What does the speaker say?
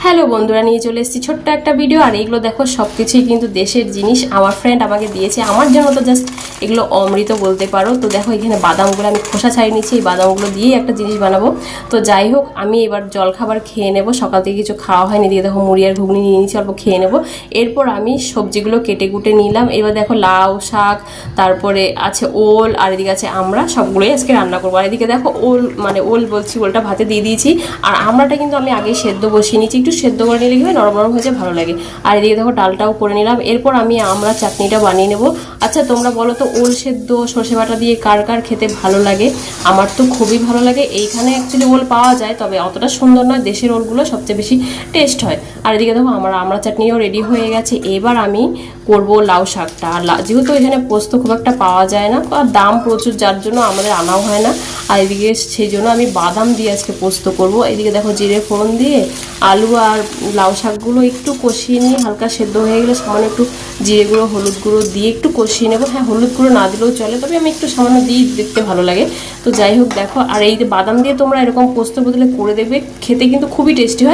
Hello বন্ধুরা, নিয়ে চলে এসেছি ছোট্ট একটা ভিডিও। আর এগুলো দেখো সবকিছুই কিন্তু দেশের জিনিস, আমার ফ্রেন্ড আমাকে দিয়েছে। আমার জন্য তো জাস্ট এগুলো অমৃত বলতে পারো। তো দেখো এখানে বাদামগুলো আমি খোসা ছাড়িয়ে নিচ্ছি, এই বাদামগুলো দিয়েই একটা জিনিস বানাবো। তো যাই হোক, আমি এবার জলখাবার খেয়ে নেব। সকাল থেকে কিছু খাওয়া হয়নি, দিয়ে দেখো মুড়ি আর ঘুগনি নিয়ে নিচ্ছি, অল্প খেয়ে নেবো। এরপর আমি সবজিগুলো কেটে কুটে নিলাম। এবার দেখো লাউ শাক, তারপরে আছে ওল, আর এদিকে আছে আমরা, সবগুলোই আজকে রান্না করবো। আর এদিকে দেখো ওল, মানে ওল বলছি, ওলটা ভাতে দিয়ে দিয়েছি। আর আমরাটা কিন্তু আমি আগে সেদ্ধ বসিয়ে নিচ্ছি, একটু সেদ্ধ করে নিলে কি হয়, নরম নরম হয়ে যায়, ভালো লাগে। আর এদিকে দেখো ডালটাও করে নিলাম। এরপর আমি আমরা চাটনিটা বানিয়ে নেব। আচ্ছা তোমরা বলো তো, ওল সেদ্ধ সর্ষে বাটা দিয়ে কার কার খেতে ভালো লাগে? আমার তো খুবই ভালো লাগে। এইখানে অ্যাকচুয়ালি ওল পাওয়া যায়, তবে অতটা সুন্দর নয়, দেশের ওলগুলো সবচেয়ে বেশি টেস্ট হয়। আর এদিকে দেখো আমার আমরা চাটনিও রেডি হয়ে গেছে। এবার আমি করব লাউ শাকটা। আর যেহেতু এখানে পোস্ত খুব একটা পাওয়া যায় না, আর দাম প্রচুর, যার জন্য আমাদের আনাও হয় না। আর এদিকে সেই জন্য আমি বাদাম দিয়ে আজকে পোস্ত করব। এদিকে দেখো জিরে ফোড়ন দিয়ে আলু আর লাউ শাকগুলো একটু কষিয়ে নিয়ে, হালকা সেদ্ধ হয়ে গেলে সামান্য একটু জিরে গুঁড়ো হলুদ গুঁড়ো দিয়ে একটু কষিয়ে নেবো। হ্যাঁ, হলুদ গুঁড়ো না দিলেও চলে, তবে আমি একটু সামান্য দিয়ে দেখতে ভালো লাগে। তো যাই হোক দেখো, আর এই যে বাদাম দিয়ে তোমরা এরকম পোস্ত বদলে করে দেখবে, খেতে কিন্তু খুবই টেস্টি হয়।